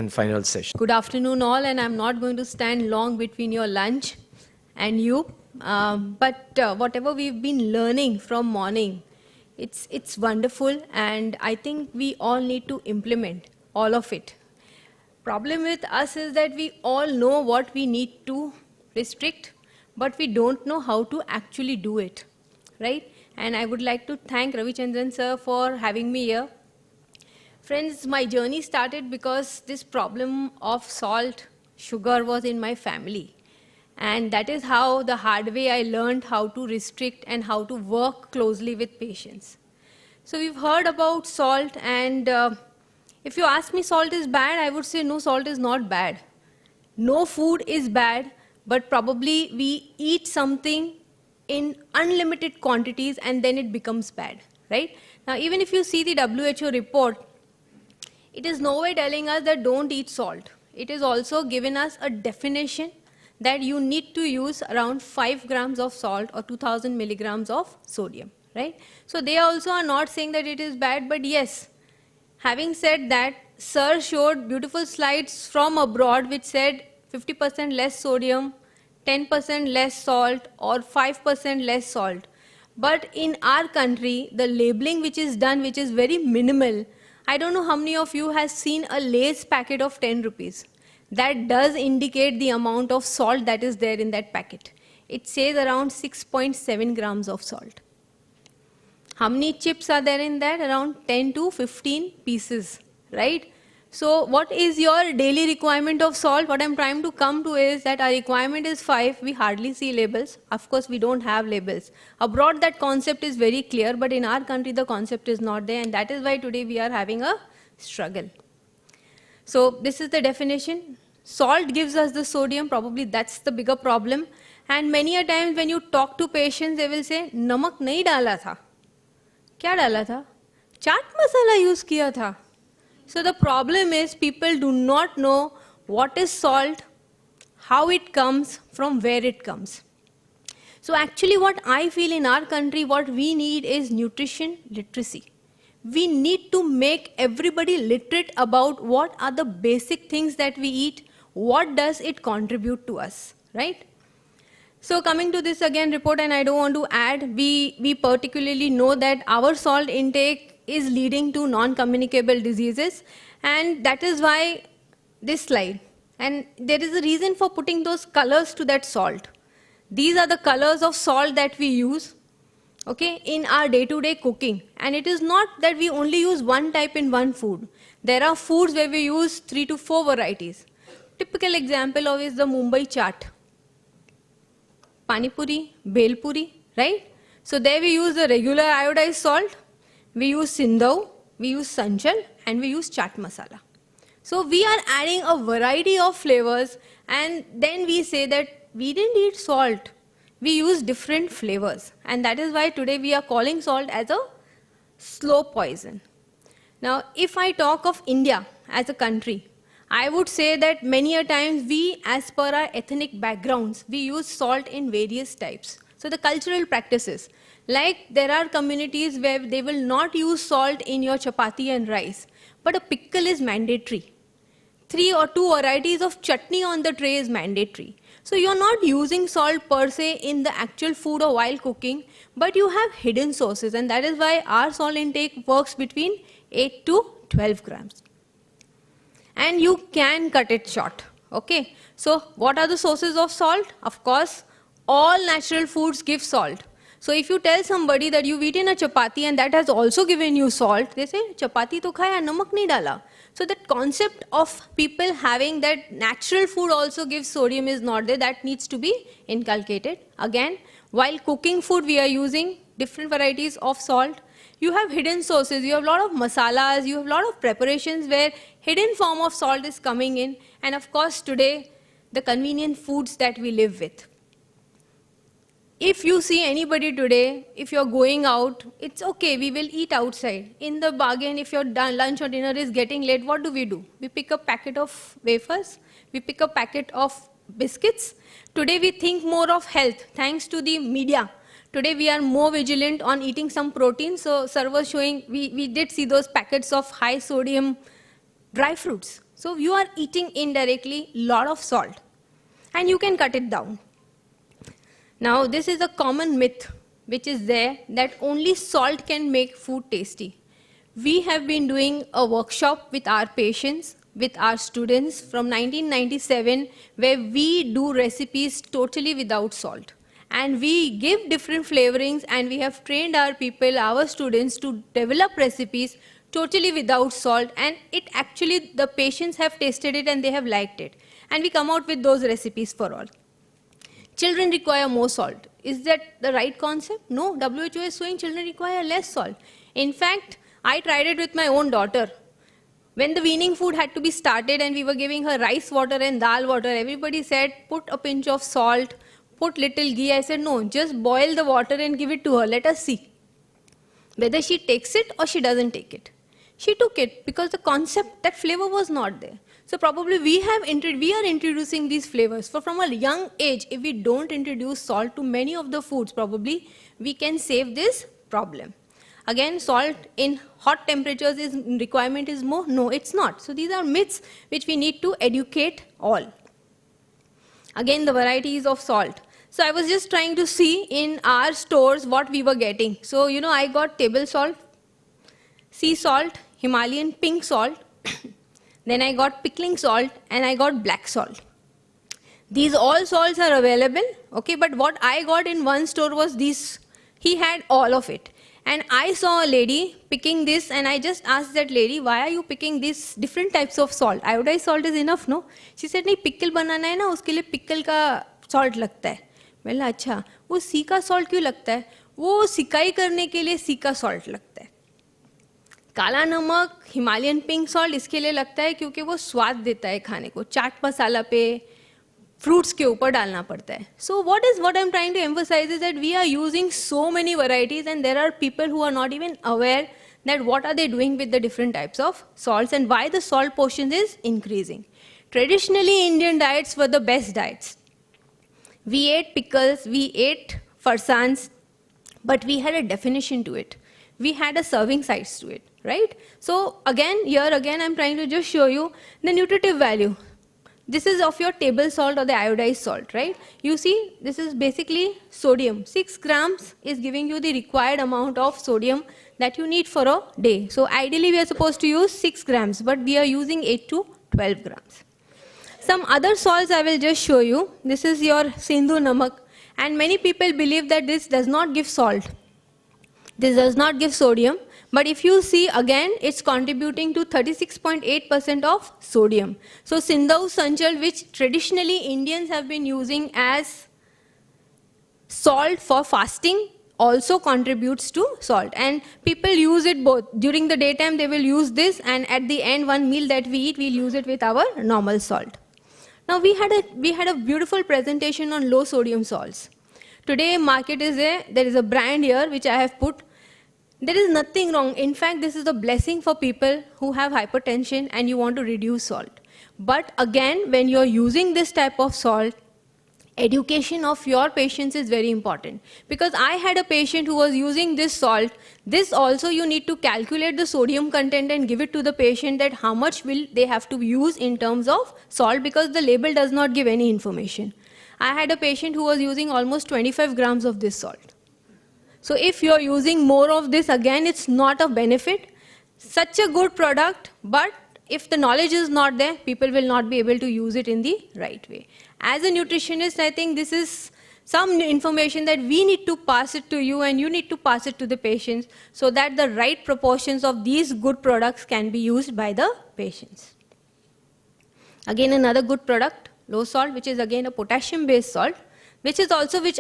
and final session. Good afternoon all, and I'm not going to stand long between your lunch and you. But whatever we've been learning from morning, it's wonderful, and I think we all need to implement all of it. Problem with us is that we all know what we need to restrict, but we don't know how to actually do it, right? And I would like to thank Ravichandran sir for having me here. Friends, my journey started because this problem of salt, sugar was in my family. And that is how the hard way I learned how to restrict and how to work closely with patients. So we've heard about salt, and if you ask me salt is bad, I would say no, salt is not bad. No food is bad, but probably we eat something in unlimited quantities and then it becomes bad, right? Now, even if you see the WHO report, it is nowhere telling us that don't eat salt. It is also given us a definition that you need to use around 5 grams of salt or 2000 milligrams of sodium, right? So they also are not saying that it is bad, but yes, having said that, sir showed beautiful slides from abroad which said 50% less sodium, 10% less salt, or 5% less salt. But in our country, the labeling which is done, which is very minimal, I don't know how many of you has seen a Lay's packet of 10 rupees. That does indicate the amount of salt that is there in that packet. It says around 6.7 grams of salt. How many chips are there in that? Around 10 to 15 pieces, right? So what is your daily requirement of salt? What I'm trying to come to is that our requirement is 5. We hardly see labels. Of course, we don't have labels. Abroad, that concept is very clear, but in our country, the concept is not there, and that is why today we are having a struggle. So this is the definition. Salt gives us the sodium. Probably that's the bigger problem. And many a times when you talk to patients, they will say, "Namak nahi dala tha." Kya dala tha? Chaat masala use kiya tha. So the problem is people do not know what is salt, how it comes, from where it comes. So actually what I feel in our country, what we need is nutrition literacy. We need to make everybody literate about what are the basic things that we eat, what does it contribute to us, right? So coming to this again report, and I don't want to add, we particularly know that our salt intake is leading to non-communicable diseases, and that is why this slide. And there is a reason for putting those colors to that salt. These are the colors of salt that we use, okay, in our day-to-day cooking. And it is not that we only use one type in one food. There are foods where we use 3 to 4 varieties. Typical example of is the Mumbai chaat. Pani puri, bel puri, right? So there we use the regular iodized salt, we use sindau, we use sanchal, and we use chaat masala. So we are adding a variety of flavors, and then we say that we didn't eat salt, we use different flavors. And that is why today we are calling salt as a slow poison. Now, if I talk of India as a country, I would say that many a times we, as per our ethnic backgrounds, we use salt in various types. So the cultural practices, like there are communities where they will not use salt in your chapati and rice, but a pickle is mandatory. 3 or 2 varieties of chutney on the tray is mandatory. So you're not using salt per se in the actual food or while cooking, but you have hidden sources, and that is why our salt intake works between 8 to 12 grams. And you can cut it short, okay? So what are the sources of salt? Of course, all natural foods give salt. So if you tell somebody that you've eaten a chapati and that has also given you salt, they say, chapati to khaya, namak nahi dala. So that concept of people having that natural food also gives sodium is not there. That needs to be inculcated. Again, while cooking food, we are using different varieties of salt. You have hidden sources, you have a lot of masalas, you have a lot of preparations where hidden form of salt is coming in. And of course today, the convenient foods that we live with. If you see anybody today, if you're going out, it's okay, we will eat outside. In the bargain, if your lunch or dinner is getting late, what do? We pick a packet of wafers, we pick a packet of biscuits. Today we think more of health, thanks to the media. Today we are more vigilant on eating some protein. So sir was showing, we did see those packets of high sodium dry fruits. So you are eating indirectly lot of salt, and you can cut it down. Now this is a common myth which is there, that only salt can make food tasty. We have been doing a workshop with our patients, with our students from 1997, where we do recipes totally without salt. And we give different flavorings, and we have trained our people, our students, to develop recipes totally without salt, and it actually, the patients have tasted it and they have liked it. And we come out with those recipes for all. Children require more salt. Is that the right concept? No, WHO is saying children require less salt. In fact, I tried it with my own daughter. When the weaning food had to be started and we were giving her rice water and dal water, everybody said, put a pinch of salt, put little ghee. I said, no, just boil the water and give it to her. Let us see whether she takes it or she doesn't take it. She took it because the concept, that flavor was not there. So probably we are introducing these flavors. For from a young age, if we don't introduce salt to many of the foods, probably we can save this problem. Again, salt in hot temperatures requirement is more. No, it's not. So these are myths which we need to educate all. Again, the varieties of salt. So I was just trying to see in our stores what we were getting. So, you know, I got table salt, sea salt, Himalayan pink salt, then I got pickling salt, and I got black salt. These all salts are available, okay, but what I got in one store was this. He had all of it. And I saw a lady picking this, and I just asked that lady, why are you picking these different types of salt? Iodized salt is enough, no? She said, नहीं, pickle बनाना है ना, उसके लिए pickle का salt लगता है. मैंने अच्छा, वो सीका salt क्यों लगता है? वो सिकाई करने के लिए सीका salt लगता है. काला नमक, हिमालयन पिंक सॉल्ट इसके लिए लगता है क्योंकि वो स्वाद देता है खाने को. चाट मसाला पे, फ्रूट्स के ऊपर डालना पड़ता है. So what I am trying to emphasize is that we are using so many varieties, and there are people who are not even aware that what are they doing with the different types of salts and why the salt portion is increasing. Traditionally, Indian diets were the best diets. We ate pickles, we ate farsans, but we had a definition to it. We had a serving size to it, right? So again, I'm trying to just show you the nutritive value. This is of your table salt or the iodized salt, right? You see, this is basically sodium. 6 grams is giving you the required amount of sodium that you need for a day. So ideally, we are supposed to use 6 grams, but we are using 8 to 12 grams. Some other salts I will just show you. This is your Sindhu Namak. And many people believe that this does not give salt. This does not give sodium. But if you see again, it's contributing to 36.8% of sodium. So Sindhu Sanchal, which traditionally Indians have been using as salt for fasting, also contributes to salt. And people use it both. During the daytime, they will use this, and at the end, one meal that we eat, we'll use it with our normal salt. Now we had a beautiful presentation on low sodium salts. Today, market is there is a brand here which I have put. There is nothing wrong. In fact, this is a blessing for people who have hypertension and you want to reduce salt. But again, when you're using this type of salt, education of your patients is very important. Because I had a patient who was using this salt. This also you need to calculate the sodium content and give it to the patient that how much will they have to use in terms of salt, because the label does not give any information. I had a patient who was using almost 25 grams of this salt. So if you're using more of this, again, it's not a benefit. Such a good product, but if the knowledge is not there, people will not be able to use it in the right way. As a nutritionist, I think this is some information that we need to pass it to you, and you need to pass it to the patients so that the right proportions of these good products can be used by the patients. Again, another good product, low salt, which is again a potassium-based salt, which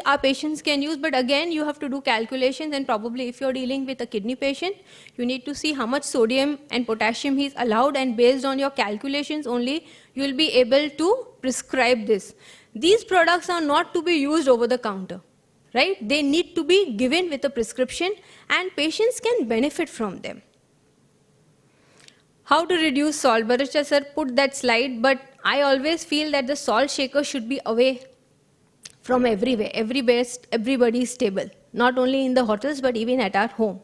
our patients can use, but again, you have to do calculations, and probably if you're dealing with a kidney patient, you need to see how much sodium and potassium he's allowed, and based on your calculations only, you'll be able to prescribe this. These products are not to be used over the counter, right? They need to be given with a prescription, and patients can benefit from them. How to reduce salt? Bharat sir put that slide, but I always feel that the salt shaker should be away from everywhere. Everybody's table, not only in the hotels, but even at our home.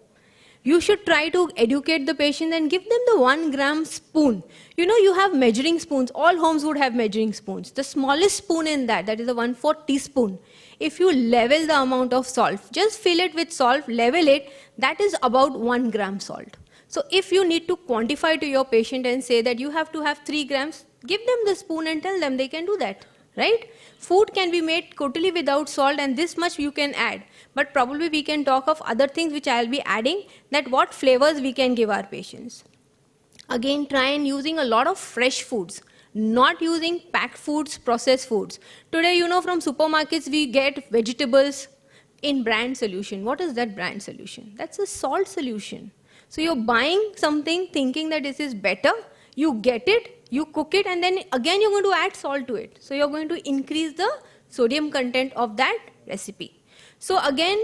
You should try to educate the patient and give them the 1 gram spoon. You know, you have measuring spoons. All homes would have measuring spoons. The smallest spoon in that, that is a 1/4 teaspoon. If you level the amount of salt, just fill it with salt, level it, that is about 1 gram salt. So if you need to quantify to your patient and say that you have to have 3 grams, give them the spoon and tell them they can do that, right? Food can be made totally without salt, and this much you can add. But probably we can talk of other things which I'll be adding, that what flavors we can give our patients. Again, try and using a lot of fresh foods, not using packed foods, processed foods. Today, you know, from supermarkets, we get vegetables in brand solution. What is that brand solution? That's a salt solution. So you're buying something thinking that this is better, you get it, you cook it, and then again you're going to add salt to it. So you're going to increase the sodium content of that recipe. So again,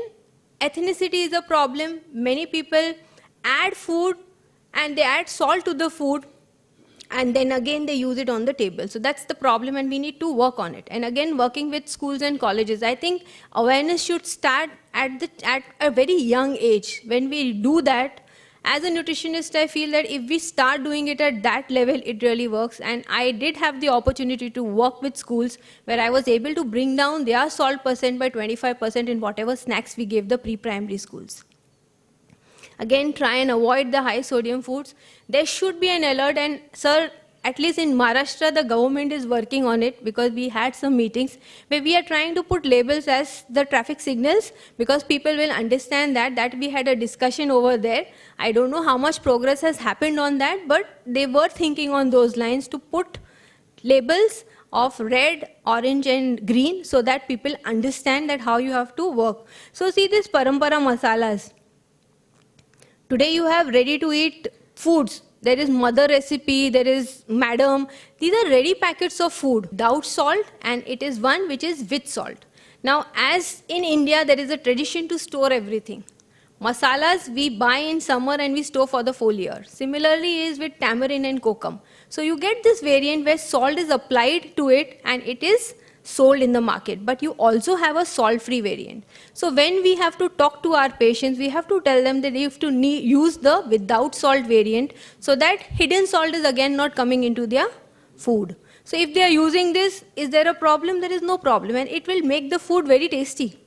ethnicity is a problem. Many people add food and they add salt to the food, and then again they use it on the table. So that's the problem, and we need to work on it. And again, working with schools and colleges, I think awareness should start at a very young age. When we do that, as a nutritionist, I feel that if we start doing it at that level, it really works. And I did have the opportunity to work with schools where I was able to bring down their salt percent by 25% in whatever snacks we gave the pre-primary schools. Again, try and avoid the high sodium foods. There should be an alert, and sir, at least in Maharashtra, the government is working on it, because we had some meetings where we are trying to put labels as the traffic signals, because people will understand that we had a discussion over there. I don't know how much progress has happened on that, but they were thinking on those lines to put labels of red, orange and green, so that people understand that how you have to work. So see this parampara masalas. Today you have ready to eat foods. There is mother recipe, there is madam. These are ready packets of food without salt, and it is one which is with salt. Now, as in India, there is a tradition to store everything. Masalas we buy in summer and we store for the full year. Similarly is with tamarind and kokum. So you get this variant where salt is applied to it and it is sold in the market, but you also have a salt-free variant. So when we have to talk to our patients, we have to tell them that they have to use the without salt variant, so that hidden salt is again not coming into their food. So if they are using this, is there a problem? There is no problem, and it will make the food very tasty.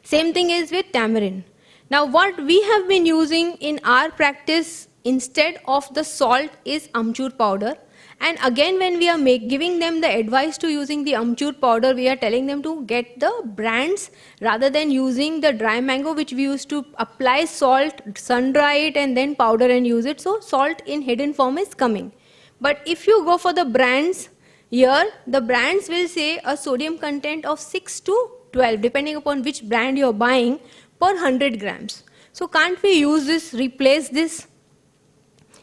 Same thing is with tamarind. Now what we have been using in our practice instead of the salt is amchur powder. And again, when we are giving them the advice to using the amchur powder, we are telling them to get the brands rather than using the dry mango, which we used to apply salt, sun dry it and then powder and use it. So salt in hidden form is coming. But if you go for the brands, here the brands will say a sodium content of 6 to 12, depending upon which brand you are buying, per 100 grams. So can't we use this, replace this?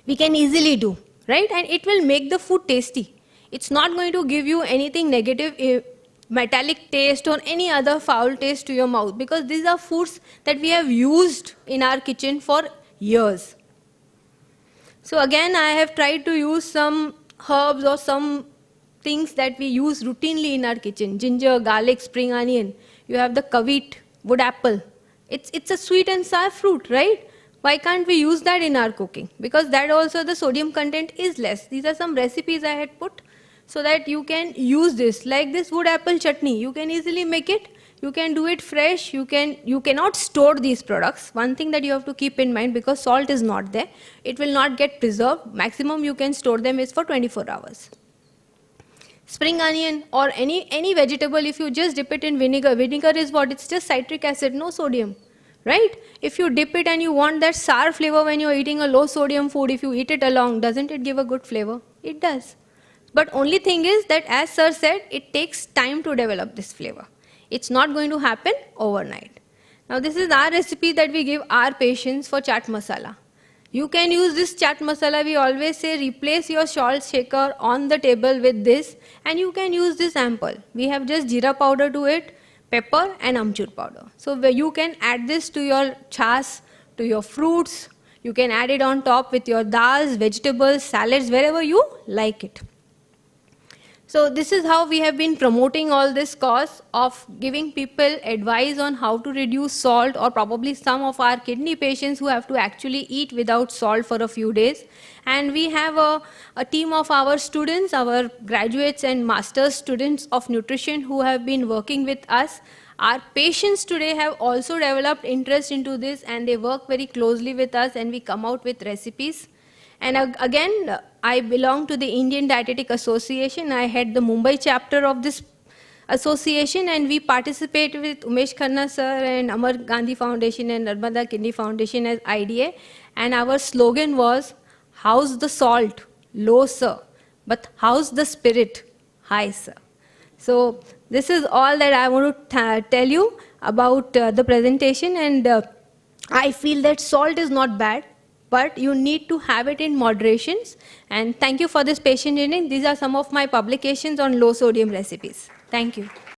We can easily do. Right? And it will make the food tasty. It's not going to give you anything negative, metallic taste or any other foul taste to your mouth, because these are foods that we have used in our kitchen for years. So again, I have tried to use some herbs or some things that we use routinely in our kitchen. Ginger, garlic, spring onion. You have the kavit, wood apple. It's a sweet and sour fruit, right? Why can't we use that in our cooking? Because that also the sodium content is less. These are some recipes I had put so that you can use this. Like this wood apple chutney, you can easily make it. You can do it fresh. You cannot store these products. One thing that you have to keep in mind, because salt is not there, it will not get preserved. Maximum you can store them is for 24 hours. Spring onion or any vegetable, if you just dip it in vinegar, vinegar is what? It's just citric acid, no sodium. Right? If you dip it and you want that sour flavor when you're eating a low sodium food, if you eat it along, doesn't it give a good flavor? It does. But only thing is that, as sir said, it takes time to develop this flavor. It's not going to happen overnight. Now this is our recipe that we give our patients for chaat masala. You can use this chaat masala. We always say replace your salt shaker on the table with this, and you can use this ample. We have just jeera powder to it, pepper and amchur powder. So where you can add this to your chas, to your fruits, you can add it on top with your dals, vegetables, salads, wherever you like it. So this is how we have been promoting all this cause of giving people advice on how to reduce salt, or probably some of our kidney patients who have to actually eat without salt for a few days. And we have a team of our students, our graduates and master's students of nutrition who have been working with us. Our patients today have also developed interest into this, and they work very closely with us, and we come out with recipes. And again, I belong to the Indian Dietetic Association. I head the Mumbai chapter of this association, and we participate with Umesh Khanna sir and Amar Gandhi Foundation and Narmada Kidney Foundation as IDA. And our slogan was, "How's the salt? Low, sir. But how's the spirit? High, sir." So this is all that I want to tell you about the presentation. And I feel that salt is not bad, but you need to have it in moderations. And thank you for this patient hearing. These are some of my publications on low sodium recipes. Thank you.